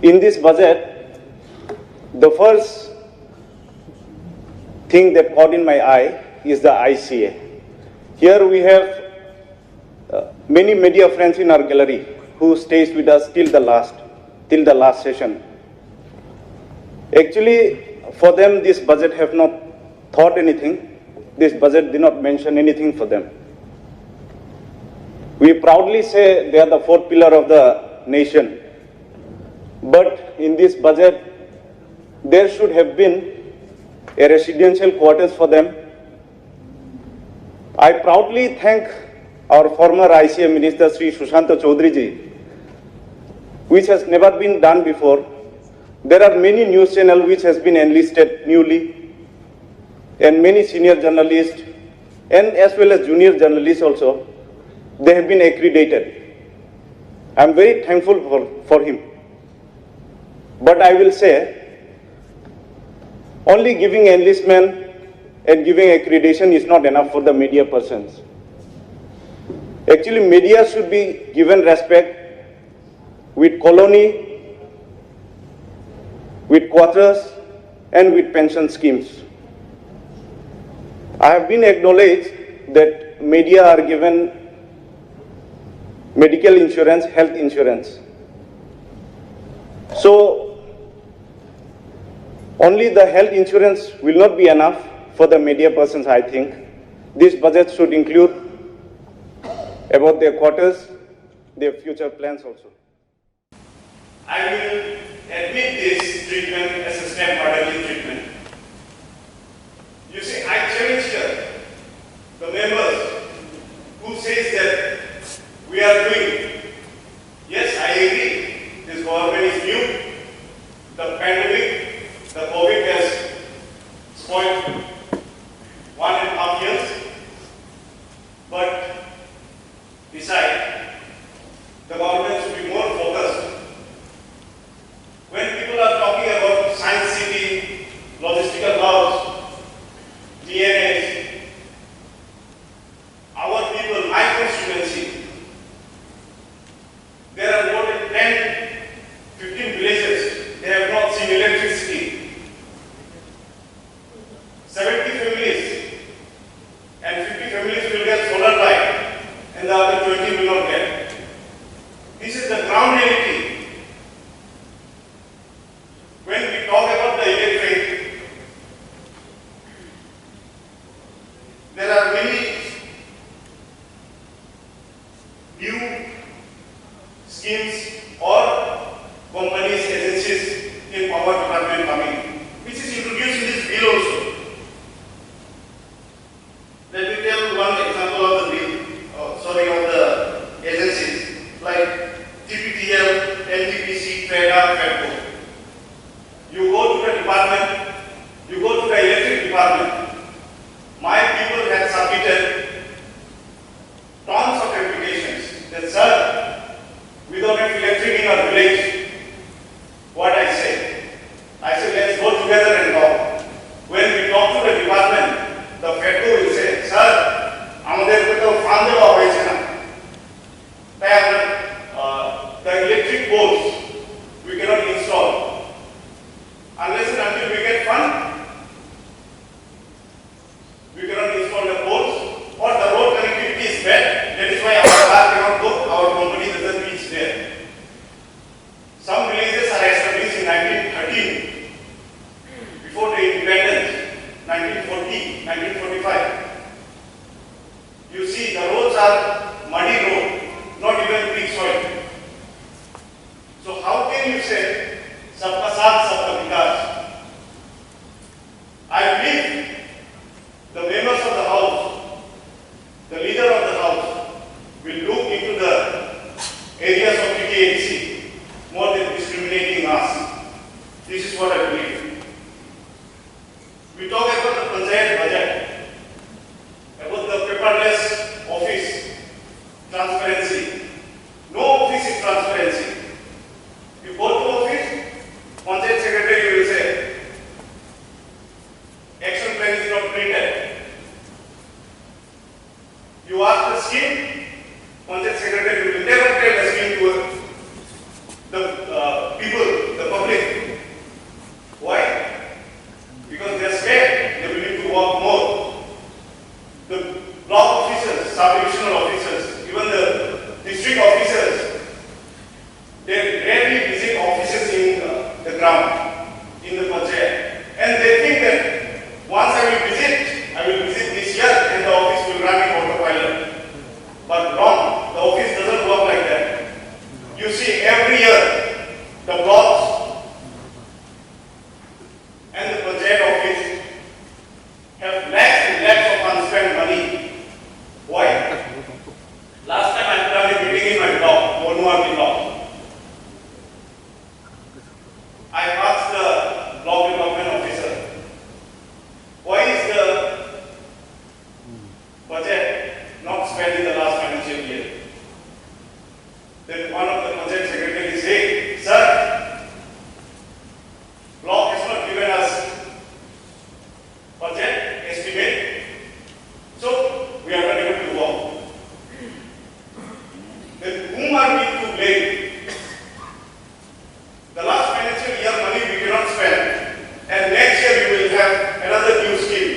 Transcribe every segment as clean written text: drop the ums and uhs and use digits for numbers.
In this budget, the first thing that caught in my eye is the ICA. Here we have many media friends in our gallery who stays with us till the last session. Actually, for them, this budget have not thought anything. This budget did not mention anything for them. We proudly say they are the fourth pillar of the nation. But in this budget, there should have been a residential quarters for them. I proudly thank our former ICA Minister Sri Sushanta Chaudhary ji, which has never been done before. There are many news channels which has been enlisted newly, and many senior journalists and as well as junior journalists also, they have been accredited. I am very thankful for him. But I will say, only giving enlistment and giving accreditation is not enough for the media persons. Actually, media should be given respect with colony, with quarters, and with pension schemes. I have been acknowledged that media are given medical insurance, health insurance. So, only the health insurance will not be enough for the media persons, I think. This budget should include about their quarters, their future plans also. I will admit this treatment as a step-orderly treatment. You see, I challenge here the members who says that we are doing. Yes, I agree. This government is new. The pandemic, the COVID has spoiled 1.5 years. But besides, the government should be more focused. When people are talking about science city, logistical hubs, DNAs, our people, my constituency, there are more than 10, 15 villages, they have not seen electricity. 70 families and 50 families will get solar light and the other 20 will not get. This is the ground reality. When we talk about the electric, there are many new schemes or companies, agencies in power department coming, which is introduced in this bill also. Let me tell one example of the bill, of the agencies like TPTL, NTPC, TRADA, FEDCO. You go to the department, you go to the electric department. My people have submitted tons of applications. That, sir, we don't have electric in our village. What I say? I say, let's go together and talk. When we talk to the department, the FEDCO will say, sir, amader ko farm dewa hoyeche na. The electric poles we cannot install unless and until we get fund. We cannot install the poles, or the road connectivity is bad. That is why our car cannot go, our company doesn't reach there. Some villages are established in 1913, before the independence, 1940, 1945. You see, the roads are muddy road, not even brick soil. So how can you say, sabka saath, sabka vikas? I believe the members of the house, the leader of the house, will look into the areas of TTNC more than discriminating us. This is what I believe. We talk about the panchayat budget, about the paperless office, transparency. No office is transparency. You go to office, panchayat secretary will say, action plan is not printed. You ask the scheme, panchayat secretary will never tell the scheme to the people, rarely visit offices in the ground, in the panchayat. And they think that once I will visit this year and the office will run in autopilot. But wrong, the office doesn't work like that. You see, every year, the blocks and the panchayat office have lakhs and lakhs of unspent money. Why? Last time I had a meeting in my block, Monuarti block. I asked the block development officer, why is the budget not spent in the last financial year? Then one of the project secretaries said, sir, block has not given us budget estimate, so we are not able to work. Then whom are we to blame? The last financial year money we cannot spend, and next year we will have another new scheme.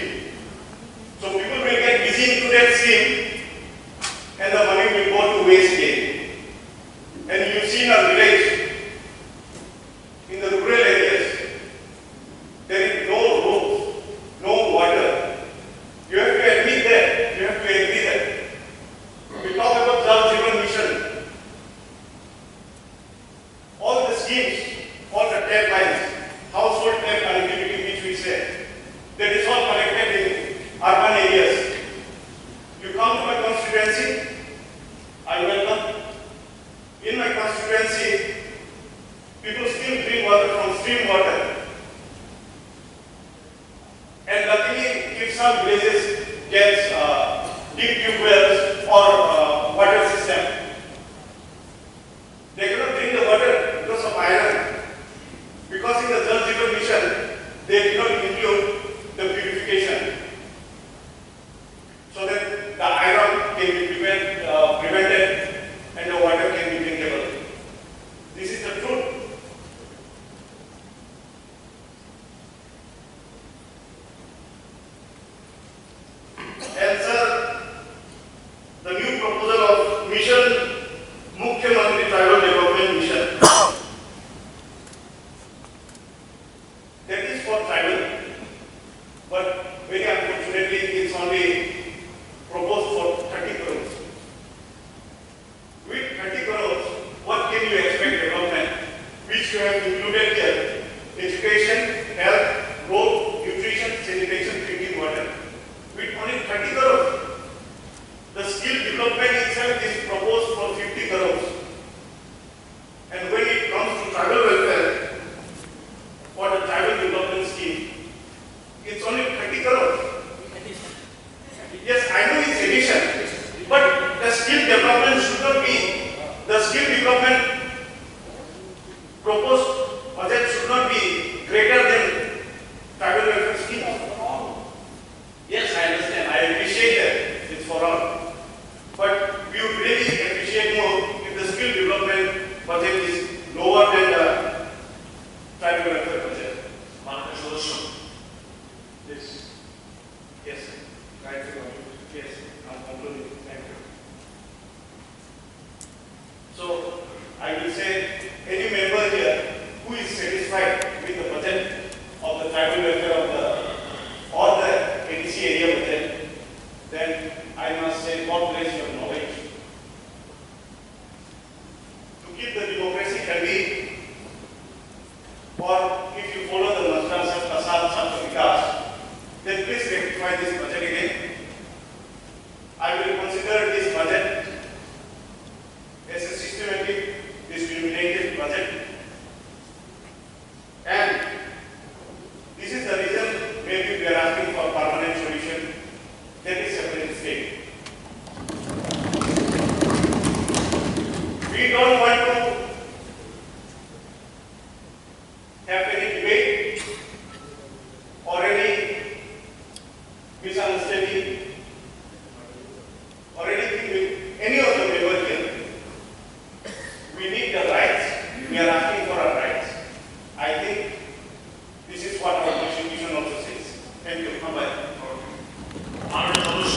So people will get busy into that scheme, and the money will go to waste again. And you see in our village, in the rural areas, there is no roads, no water. You have to admit that. You have to agree that. We talk about Jal Mission. All the schemes, all the tap lines, household tap connectivity which we say, that is all connected in urban areas. You come to my constituency, I welcome. In my constituency, people still drink water from stream water. And luckily, if some villages get deep tube wells or water system, they cannot drink the water because of iron. Because in the Jal Jeevan Mission, they did not include the purification. So that the iron can be prevented and the water can be drinkable. This is the truth. And sir, the new proposal of mission, Mukhyamantri Tribal Development Mission, that is for tribal, but very unfortunately it's only proposed for 30 crores. With 30 crores, what can you expect development, which you have included here? Education, health, road, nutrition, sanitation, drinking water. With only 30 crores, the skill development itself is proposed for 50 crores. And when it comes to tribal welfare, for the tribal development scheme, it's only 30 crores. Yes, I know it's addition, but the skill development should not be, the skill development proposed budget should not be greater than tribal welfare scheme. Yes, I understand, I appreciate that, it's for all. But we would really appreciate more if the skill development budget is lower than the tribal welfare budget. Yes. Yes, sir. Right. Yes, I'm concluding. Thank you. So, I will say, any member here who is satisfied with the budget of the tribal welfare of the, or the ADC area budget, then I must say, God bless your knowledge. To keep the democracy healthy, or if you follow the mantra Sabka Saath Sabka Vikas, then please rectify this budget again. I will consider this budget as a systematic, discriminated budget. And this is the reason maybe we are asking for permanent solution, that is separate state. We don't want to have any debate or any misunderstanding or anything with any of the members here. We need the rights. We are asking for our rights. I think this is what our constitution also says. Thank you. Hambai.